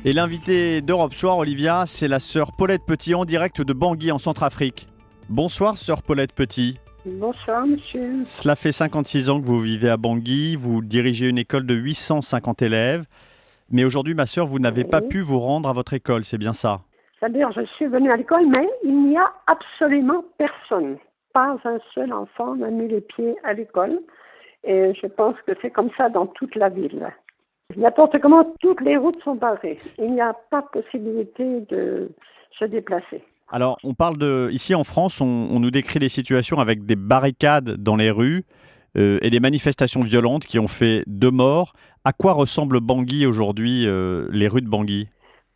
Et l'invité d'Europe Soir, Olivia, c'est la sœur Paulette Petit en direct de Bangui en Centrafrique. Bonsoir sœur Paulette Petit. Bonsoir, monsieur. Cela fait 56 ans que vous vivez à Bangui, vous dirigez une école de 850 élèves. Mais aujourd'hui, ma sœur, vous n'avez pas Oui. pu vous rendre à votre école, c'est bien ça? C'est-à-dire, je suis venue à l'école, mais il n'y a absolument personne. Pas un seul enfant n'a mis les pieds à l'école. Et je pense que c'est comme ça dans toute la ville. N'importe comment, toutes les routes sont barrées. Il n'y a pas possibilité de se déplacer. Alors, on parle de... Ici en France, on nous décrit les situations avec des barricades dans les rues et des manifestations violentes qui ont fait 2 morts. À quoi ressemble Bangui aujourd'hui, les rues de Bangui?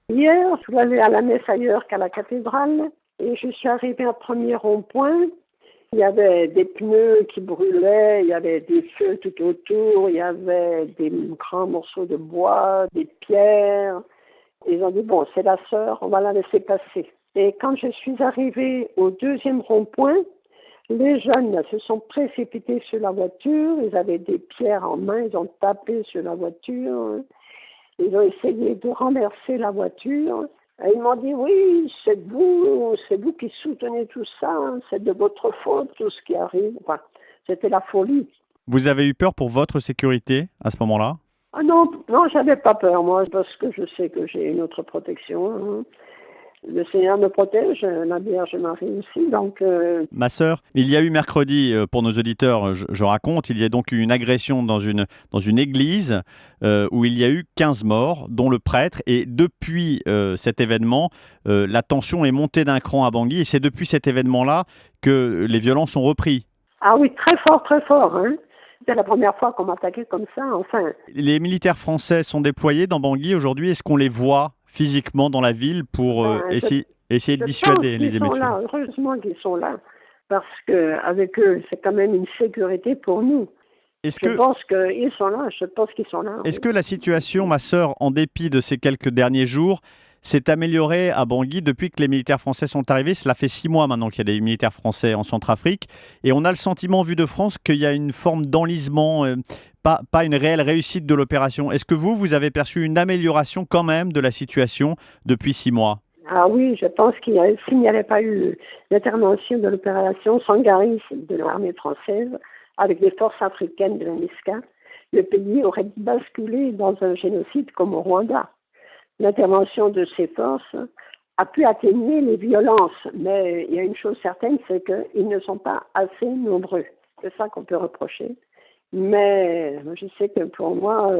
Hier, je suis allée à la messe ailleurs qu'à la cathédrale. Et je suis arrivée à premier rond-point. Il y avait des pneus qui brûlaient, il y avait des feux tout autour, il y avait des grands morceaux de bois, des pierres. Ils ont dit, bon, c'est la sœur, on va la laisser passer. Et quand je suis arrivée au deuxième rond-point, les jeunes se sont précipités sur la voiture, ils avaient des pierres en main, ils ont tapé sur la voiture, ils ont essayé de renverser la voiture. Et ils m'ont dit, oui, c'est vous qui soutenez tout ça, hein, c'est de votre faute, tout ce qui arrive. Enfin, c'était la folie. Vous avez eu peur pour votre sécurité à ce moment-là? Ah non, non, j'avais pas peur, moi, parce que je sais que j'ai une autre protection. Hein. Le Seigneur me protège, la Vierge Marie aussi, donc... Ma sœur, il y a eu mercredi, pour nos auditeurs, je raconte, il y a donc eu une agression dans une église où il y a eu 15 morts, dont le prêtre. Et depuis cet événement, la tension est montée d'un cran à Bangui. Et c'est depuis cet événement-là que les violences ont repris. Ah oui, très fort, hein. C'était la première fois qu'on m'attaquait comme ça, enfin. Les militaires français sont déployés dans Bangui aujourd'hui. Est-ce qu'on les voit physiquement dans la ville pour Ben, essayer de je pense dissuader qu'ils les sont émeutiers? là, heureusement qu'ils sont là, parce qu'avec eux, c'est quand même une sécurité pour nous. Est-ce Je que, pense qu'ils sont là, je pense qu'ils sont là. Est-ce Oui. que la situation, ma sœur, en dépit de ces quelques derniers jours, s'est améliorée à Bangui depuis que les militaires français sont arrivés? Cela fait 6 mois maintenant qu'il y a des militaires français en Centrafrique. Et on a le sentiment, vu de France, qu'il y a une forme d'enlisement, pas une réelle réussite de l'opération. Est-ce que vous avez perçu une amélioration quand même de la situation depuis 6 mois? Ah oui, je pense s'il n'y avait pas eu l'intervention de l'opération Sangaris de l'armée française avec les forces africaines de la MISCA, le pays aurait basculé dans un génocide comme au Rwanda. L'intervention de ces forces a pu atténuer les violences, mais il y a une chose certaine, c'est qu'ils ne sont pas assez nombreux. C'est ça qu'on peut reprocher. Mais je sais que pour moi,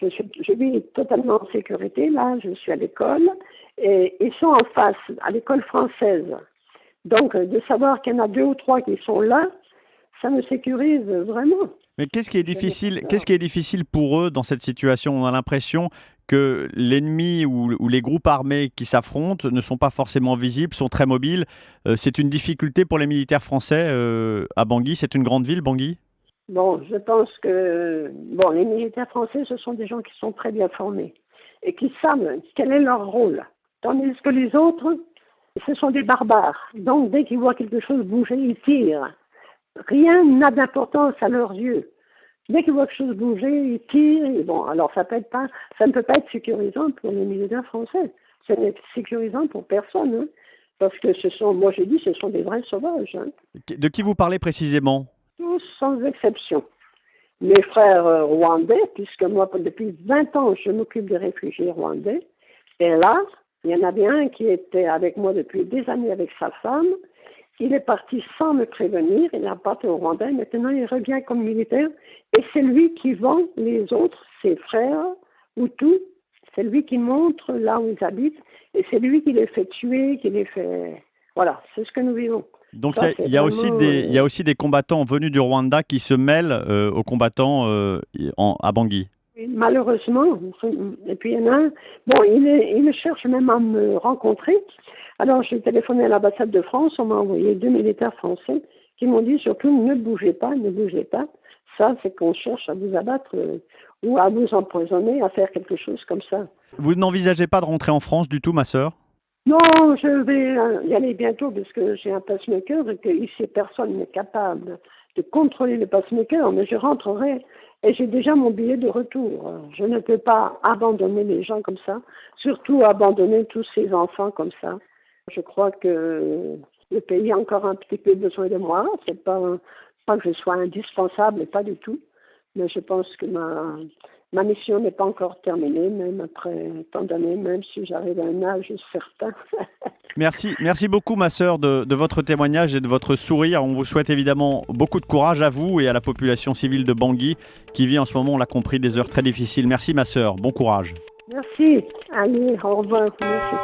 je vis totalement en sécurité. Là, je suis à l'école et ils sont en face, à l'école française. Donc, de savoir qu'il y en a 2 ou 3 qui sont là, ça me sécurise vraiment. Mais qu'est-ce qui est Je n'ai difficile, pas qu'est-ce peur. qui est difficile pour eux dans cette situation? On a l'impression que l'ennemi ou les groupes armés qui s'affrontent ne sont pas forcément visibles, sont très mobiles. C'est une difficulté pour les militaires français à Bangui. C'est une grande ville, Bangui? Bon, je pense que les militaires français, ce sont des gens qui sont très bien formés et qui savent quel est leur rôle. Tandis que les autres, ce sont des barbares. Donc, dès qu'ils voient quelque chose bouger, ils tirent. Rien n'a d'importance à leurs yeux. Dès qu'ils voient quelque chose bouger, ils tirent. Et bon, alors ça ne peut pas être sécurisant pour les militaires français. Ça n'est sécurisant pour personne, hein, parce que moi j'ai dit, ce sont des vrais sauvages, hein, De qui vous parlez précisément? tous sans exception. Mes frères rwandais, puisque moi, depuis 20 ans, je m'occupe des réfugiés rwandais. Et là, il y en avait un qui était avec moi depuis des années avec sa femme. Il est parti sans me prévenir. Il a parti au Rwanda. Maintenant, il revient comme militaire. Et c'est lui qui vend les autres, ses frères, ou tout. C'est lui qui montre là où ils habitent. Et c'est lui qui les fait tuer, qui les fait... Voilà, c'est ce que nous vivons. Donc Ça, c'est il y a aussi vraiment... il y a aussi des combattants venus du Rwanda qui se mêlent aux combattants à Bangui. Malheureusement, et puis il y en a un, il cherche même à me rencontrer. Alors j'ai téléphoné à l'ambassade de France, on m'a envoyé 2 militaires français qui m'ont dit surtout ne bougez pas, ne bougez pas. Ça, c'est qu'on cherche à vous abattre ou à vous empoisonner, à faire quelque chose comme ça. Vous n'envisagez pas de rentrer en France du tout, ma sœur? Non, je vais y aller bientôt parce que j'ai un pacemaker et que ici personne n'est capable de contrôler le pacemaker, mais je rentrerai et j'ai déjà mon billet de retour. Je ne peux pas abandonner les gens comme ça, surtout abandonner tous ces enfants comme ça. Je crois que le pays a encore un petit peu besoin de moi. C'est pas que je sois indispensable, pas du tout. Mais je pense que ma mission n'est pas encore terminée, même après tant d'années, même si j'arrive à un âge certain. Merci beaucoup, ma sœur, de votre témoignage et de votre sourire. On vous souhaite évidemment beaucoup de courage à vous et à la population civile de Bangui qui vit en ce moment, on l'a compris, des heures très difficiles. Merci, ma sœur. Bon courage. Merci. Allez, au revoir. Merci.